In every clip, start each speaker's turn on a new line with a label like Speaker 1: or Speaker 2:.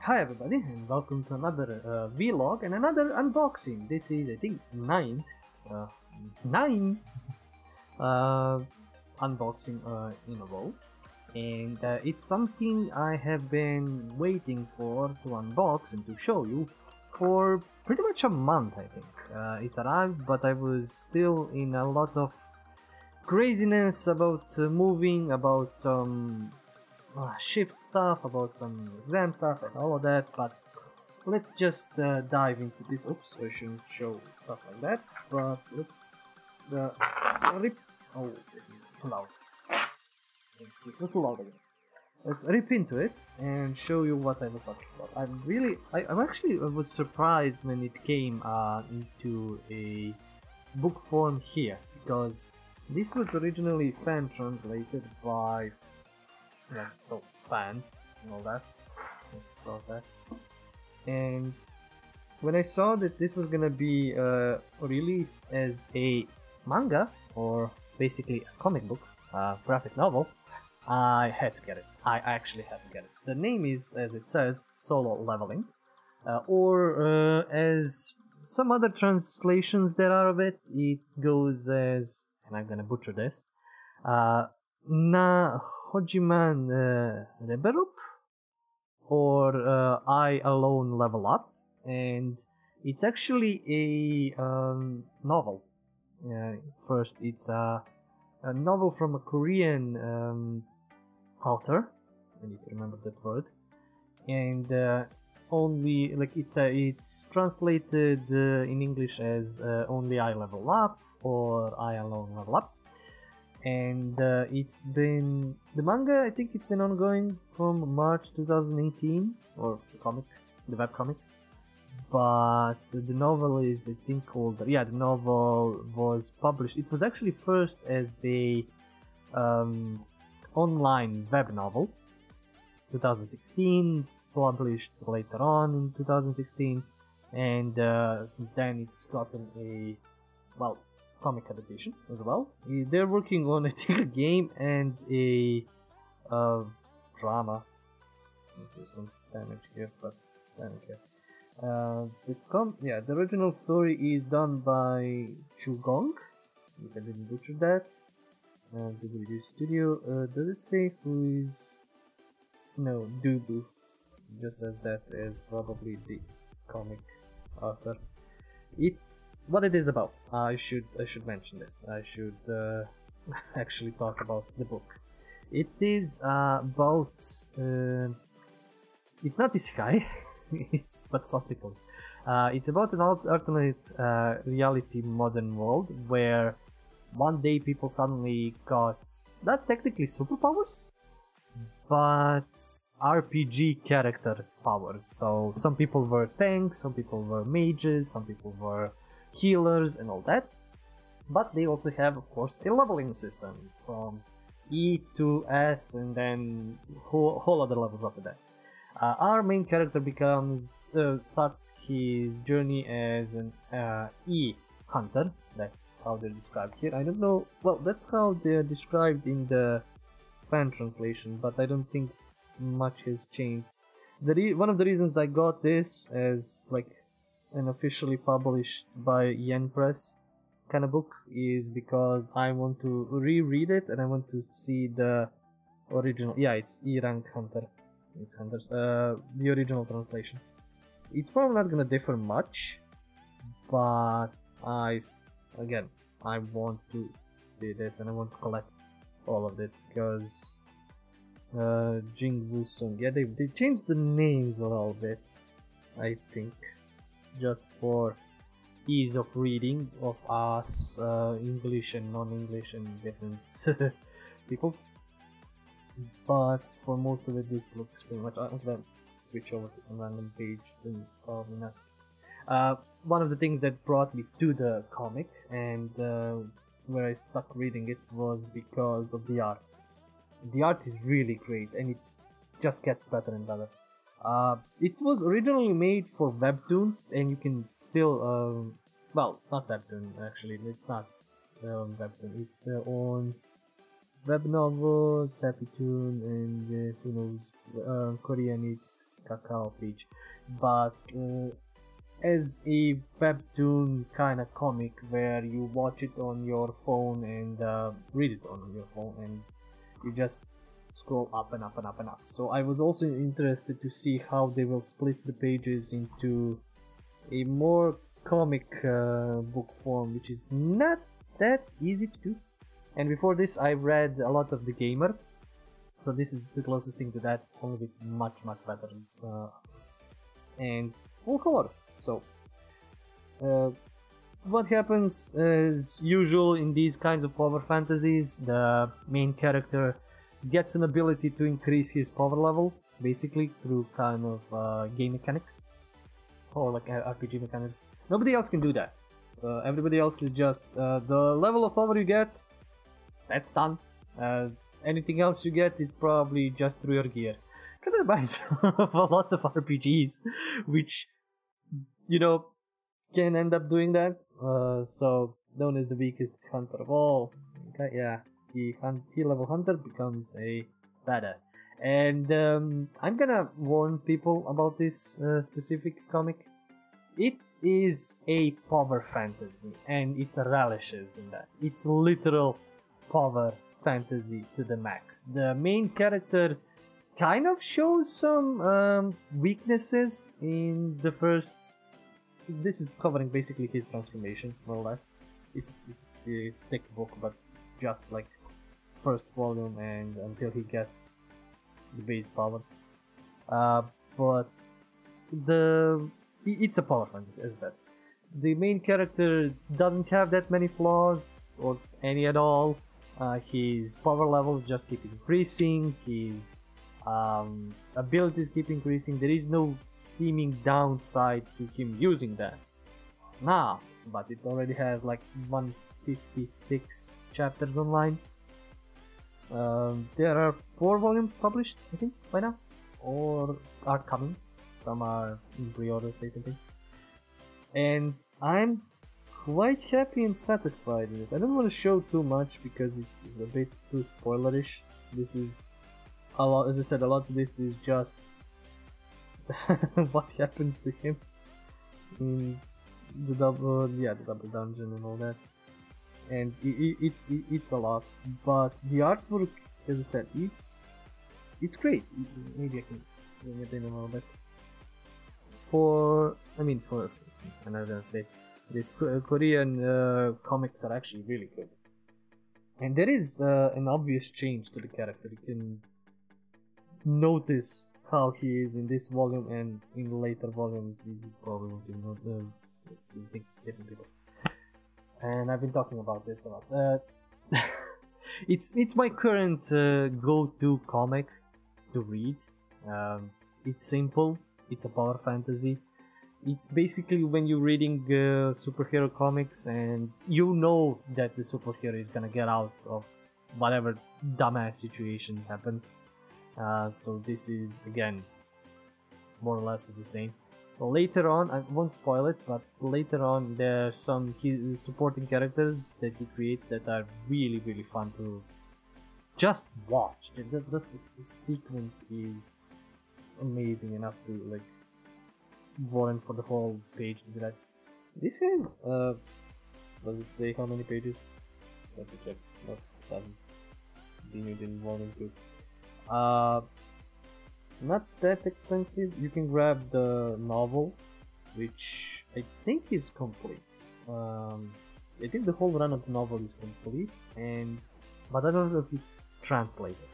Speaker 1: Hi everybody and welcome to another vlog and another unboxing. This is I think uh, nine uh, unboxing in a row, and it's something I have been waiting for to unbox and to show you for pretty much a month. I think it arrived, but I was still in a lot of craziness about moving, about some shift stuff, about some exam stuff and all of that, but let's just dive into this. Oops, I shouldn't show stuff like that, but let's rip. Oh, this is too loud. It's not too loud again. Let's rip into it and show you what I was talking about. I was surprised when it came into a book form here, because this was originally fan translated by fans and all that. And when I saw that this was gonna be released as a manga, or basically a comic book, graphic novel, I had to get it. I actually had to get it. The name is, as it says, Solo Leveling, or as some other translations there are of it, it goes as, and I'm gonna butcher this, Na Hojiman Reberup, or I Alone Level Up, and it's actually a novel. First, it's a novel from a Korean author. I need to remember that word. And only like it's translated in English as Only I Level Up or I Alone Level Up. And it's been the manga. I think it's been ongoing from March 2018, or the web comic. But the novel is, I think, older. Yeah, the novel was published. It was actually first as a online web novel, 2016. Published later on in 2016, and since then it's gotten a comic adaptation as well. They're working on, I think, a game and a drama. There's some damage here, but damage here. The original story is done by Chugong, if I didn't butcher that. The video studio. Does it say who is? No, Dubu. It just says that is probably the comic author. What it is about. I should mention this. I should actually talk about the book. It is about. It's not isekai, but subtitles. It's about an alternate reality modern world where one day people suddenly got not technically superpowers, but RPG character powers. So some people were tanks, some people were mages, some people were healers and all that, but they also have, of course, a leveling system from E to S, and then whole other levels after that. Our main character starts his journey as an E hunter. That's how they're described here. I don't know. Well, that's how they're described in the fan translation, but I don't think much has changed. One of the reasons I got this as like an officially published by Yen Press kind of book is because I want to reread it and I want to see the original. Yeah, it's E rank hunter. It's hunters. The original translation. It's probably not gonna differ much, but I want to see this and I want to collect all of this because Jing Woo Sung. Yeah, they changed the names a little bit, I think, just for ease of reading of us English and non-English and different peoples. But for most of it, this looks pretty much. I'm gonna switch over to some random page. Probably not. One of the things that brought me to the comic and where I stuck reading it was because of the art. The art is really great, and it just gets better and better. It was originally made for webtoon, and you can still, not webtoon actually. It's not webtoon. It's on web novel, webtoon, and who knows, Korean. It's Kakao page, but as a webtoon kind of comic where you watch it on your phone and read it on your phone and you just scroll up and up and up and up. So I was also interested to see how they will split the pages into a more comic book form, which is not that easy to do. And before this I read a lot of The Gamer, so this is the closest thing to that, only with much better and full color. So what happens as usual in these kinds of power fantasies, the main character gets an ability to increase his power level, basically through kind of game mechanics or like RPG mechanics. Nobody else can do that. Everybody else is just the level of power you get, that's done. Anything else you get is probably just through your gear. Kind of reminds me of a lot of RPGs, which, you know, can end up doing that. So, known as the weakest hunter of all. Okay, yeah, the level hunter becomes a badass. And I'm gonna warn people about this specific comic. It is a power fantasy, and it relishes in that. It's literal power fantasy to the max. The main character kind of shows some weaknesses in the first. This is covering basically his transformation, more or less. It's a thick book, but it's just like first volume and until he gets the base powers. But it's a power fantasy, as I said. The main character doesn't have that many flaws or any at all. His power levels just keep increasing. His abilities keep increasing. There is no seeming downside to him using that now, but it already has like 156 chapters online. There are 4 volumes published, I think, by now, or are coming. Some are in pre-order state, I think. And I'm quite happy and satisfied with this. I don't want to show too much because it's a bit too spoilerish. This is a lot, as I said, a lot of this is just what happens to him in the double dungeon and all that. And it's a lot, but the artwork, as I said, it's great. Maybe I can zoom it in a little bit. I'm not gonna say this. Korean comics are actually really good, and there is an obvious change to the character. You can notice how he is in this volume, and in later volumes you probably won't even know. You think it's different people. And I've been talking about this a lot. It's my current go-to comic to read. It's simple. It's a power fantasy. It's basically when you're reading superhero comics and you know that the superhero is gonna get out of whatever dumbass situation happens. So this is again more or less of the same. Later on, I won't spoil it, but later on there's some supporting characters that he creates that are really fun to just watch. Just the sequence is amazing enough to like warrant for the whole page to be like. This has does it say how many pages? Let me check. No, it doesn't. Continued in volume 2. Not that expensive. You can grab the novel, which I think is complete. I think the whole run of the novel is complete, but I don't know if it's translated.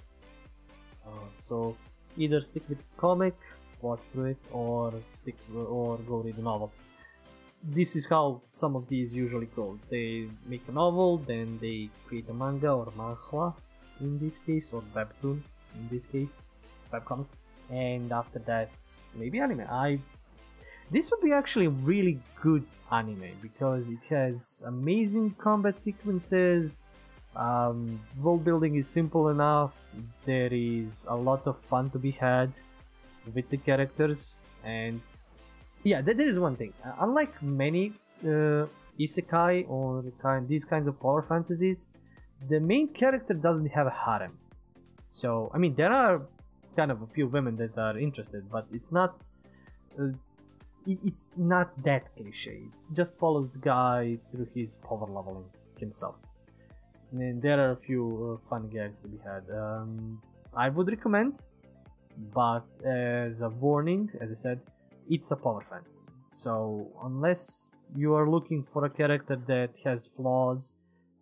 Speaker 1: So either stick with the comic, watch through it, or go read the novel. This is how some of these usually go. They make a novel, then they create a manga or manhwa in this case, or webtoon in this case, webcomic. And after that, maybe anime. This would be actually a really good anime because it has amazing combat sequences. World building is simple enough. There is a lot of fun to be had with the characters, and yeah, there is one thing. Unlike many isekai or these kinds of power fantasies, the main character doesn't have a harem. So I mean, there are kind of a few women that are interested, but it's not. It's not that cliche. It just follows the guy through his power leveling himself. And there are a few fun gags to be had. I would recommend, but as a warning, as I said, it's a power fantasy. So unless you are looking for a character that has flaws,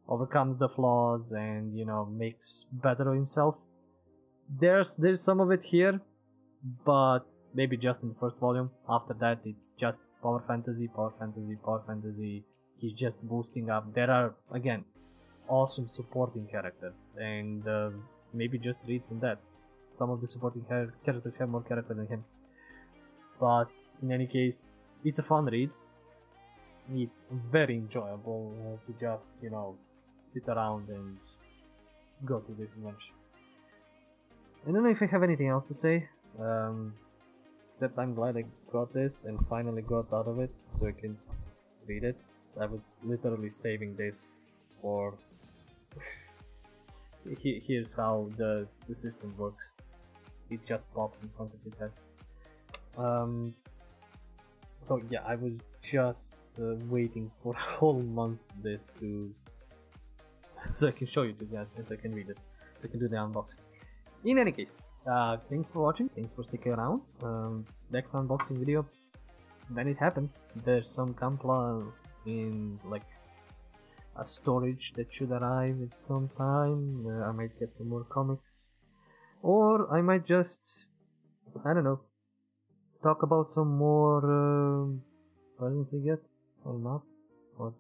Speaker 1: overcomes the flaws, and makes better of himself, there's some of it here, but maybe just in the first volume. After that, it's just power fantasy, power fantasy, power fantasy. He's just boosting up. There are, again, awesome supporting characters, and maybe just read from that. Some of the supporting characters have more character than him. But in any case, it's a fun read. It's very enjoyable to just, sit around and go through this adventure. I don't know if I have anything else to say. Except I'm glad I got this and finally got out of it so I can read it. I was literally saving this for... Here's how the system works. It just pops in front of his head. So yeah, I was just waiting for a whole month this so I can show you to you guys, and so I can read it, so I can do the unboxing. In any case, thanks for watching, thanks for sticking around. Next unboxing video, when it happens, there's some Kampla in like a storage that should arrive at some time. I might get some more comics, or I might just, I don't know, talk about some more presents I get, or not, or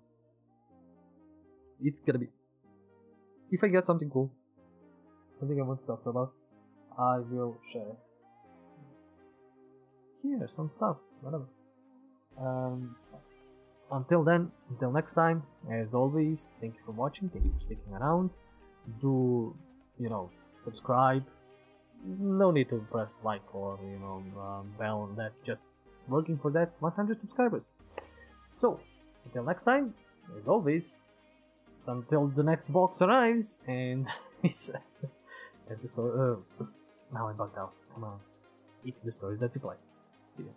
Speaker 1: it's gonna be, if I get something cool, something I want to talk about, I will share it. Here, some stuff, whatever. Until then, until next time, as always, thank you for watching, thank you for sticking around. Do, subscribe. No need to press like or, bell on that, just working for that 100 subscribers. So, until next time, as always, it's until the next box arrives, and it's as the story. Now I'm bugged out. Come on. It's the stories that we play. See ya.